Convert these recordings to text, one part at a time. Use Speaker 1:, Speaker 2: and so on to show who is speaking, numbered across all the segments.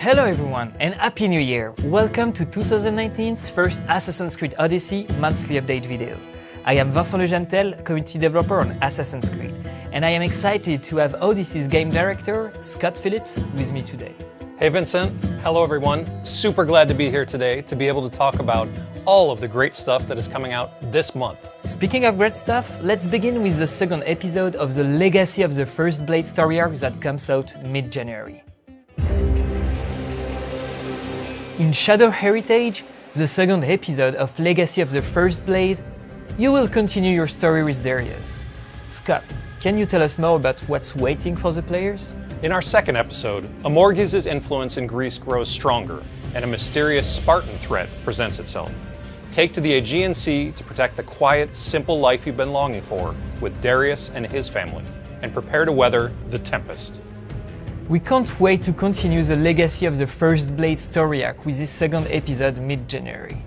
Speaker 1: Hello everyone and Happy New Year! Welcome to 2019's first Assassin's Creed Odyssey monthly update video. I am Vincent Lejantel, community developer on Assassin's Creed, and I am excited to have Odyssey's game director, Scott Phillips, with me today.
Speaker 2: Hey Vincent, hello everyone. Super glad to be here today to be able to talk about all of the great stuff that is coming out this month.
Speaker 1: Speaking of great stuff, let's begin with the second episode of the Legacy of the First Blade story arc that comes out mid-January. In Shadow Heritage, the second episode of Legacy of the First Blade, you will continue your story with Darius. Scott, can you tell us more about what's waiting for the players?
Speaker 2: In our second episode, Amorges' influence in Greece grows stronger, and a mysterious Spartan threat presents itself. Take to the Aegean Sea to protect the quiet, simple life you've been longing for with Darius and his family, and prepare to weather the Tempest.
Speaker 1: We can't wait to continue the Legacy of the First Blade story arc with this second episode mid-January.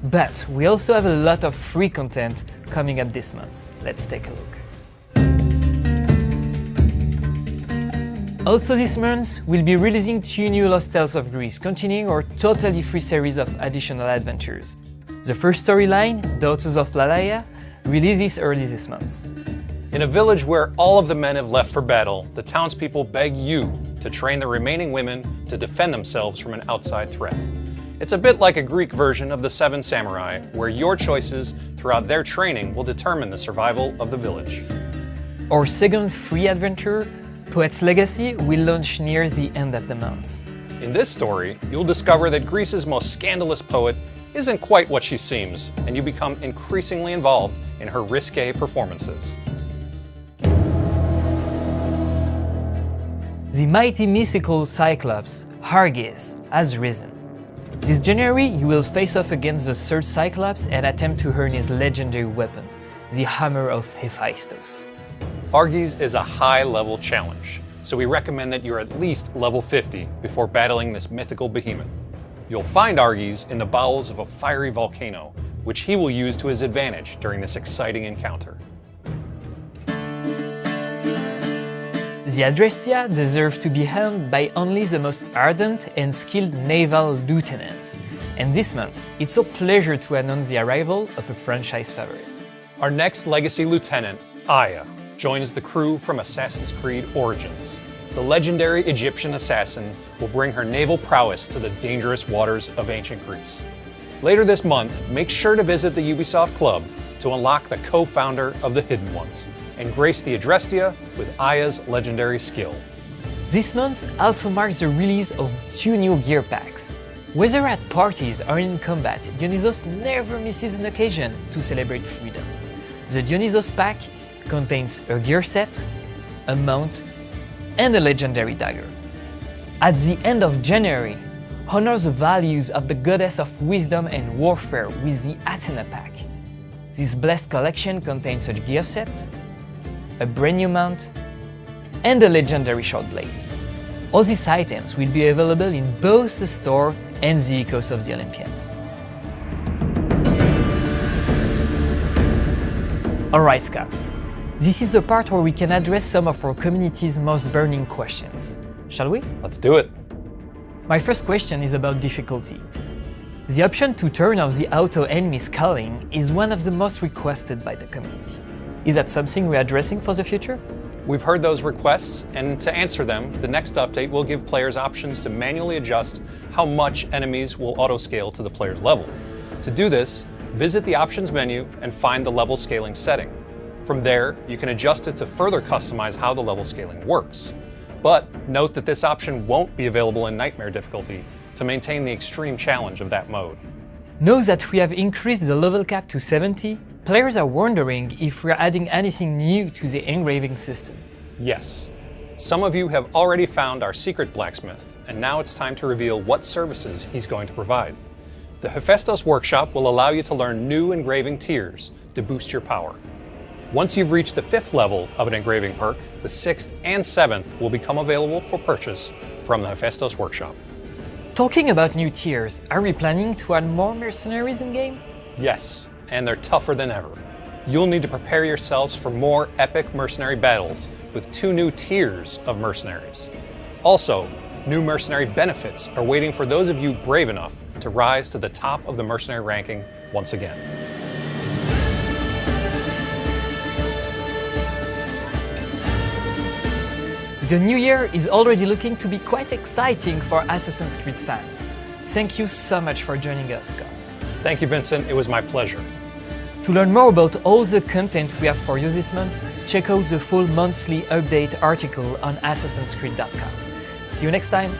Speaker 1: But we also have a lot of free content coming up this month. Let's take a look. Also this month, we'll be releasing 2 new Lost Tales of Greece, continuing our totally free series of additional adventures. The first storyline, Daughters of Lalaya, releases early this month.
Speaker 2: In a village where all of the men have left for battle, the townspeople beg you to train the remaining women to defend themselves from an outside threat. It's a bit like a Greek version of the Seven Samurai, where your choices throughout their training will determine the survival of the village.
Speaker 1: Our second free adventure, Poet's Legacy, will launch near the end of the month.
Speaker 2: In this story, you'll discover that Greece's most scandalous poet isn't quite what she seems, and you become increasingly involved in her risque performances.
Speaker 1: The mighty mythical Cyclops, Arges, has risen. This January, you will face off against the third Cyclops and attempt to earn his legendary weapon, the Hammer of Hephaestus.
Speaker 2: Arges is a high-level challenge, so we recommend that you're at least level 50 before battling this mythical behemoth. You'll find Arges in the bowels of a fiery volcano, which he will use to his advantage during this exciting encounter.
Speaker 1: The Adrestia deserve to be held by only the most ardent and skilled naval lieutenants, and this month it's a pleasure to announce the arrival of a franchise favorite.
Speaker 2: Our next Legacy Lieutenant, Aya, joins the crew from Assassin's Creed Origins. The legendary Egyptian assassin will bring her naval prowess to the dangerous waters of ancient Greece. Later this month, make sure to visit the Ubisoft Club to unlock the co-founder of the Hidden Ones, and grace the Adrestia with Aya's legendary skill.
Speaker 1: This month also marks the release of 2 new gear packs. Whether at parties or in combat, Dionysos never misses an occasion to celebrate freedom. The Dionysos pack contains a gear set, a mount, and a legendary dagger. At the end of January, honor the values of the goddess of wisdom and warfare with the Athena pack. This blessed collection contains a gear set, a brand new mount, and a legendary short blade. All these items will be available in both the store and the Echoes of the Olympians. Alright Scott, this is the part where we can address some of our community's most burning questions. Shall we?
Speaker 2: Let's do it.
Speaker 1: My first question is about difficulty. The option to turn off the auto enemy sculling is one of the most requested by the community. Is that something we're addressing for the future?
Speaker 2: We've heard those requests, and to answer them, the next update will give players options to manually adjust how much enemies will auto-scale to the player's level. To do this, visit the options menu and find the level scaling setting. From there, you can adjust it to further customize how the level scaling works. But note that this option won't be available in Nightmare difficulty to maintain the extreme challenge of that mode.
Speaker 1: Now that we have increased the level cap to 70, players are wondering if we're adding anything new to the engraving system.
Speaker 2: Yes. Some of you have already found our secret blacksmith, and now it's time to reveal what services he's going to provide. The Hephaestus workshop will allow you to learn new engraving tiers to boost your power. Once you've reached the 5th level of an engraving perk, the 6th and 7th will become available for purchase from the Hephaestus workshop.
Speaker 1: Talking about new tiers, are we planning to add more mercenaries in-game?
Speaker 2: Yes, and they're tougher than ever. You'll need to prepare yourselves for more epic mercenary battles with 2 new tiers of mercenaries. Also, New mercenary benefits are waiting for those of you brave enough to rise to the top of the mercenary ranking once again.
Speaker 1: The new year is already looking to be quite exciting for Assassin's Creed fans. Thank you so much for joining us, Scott.
Speaker 2: Thank you, Vincent. It was my pleasure.
Speaker 1: To learn more about all the content we have for you this month, check out the full monthly update article on Assassin'sCreed.com. See you next time!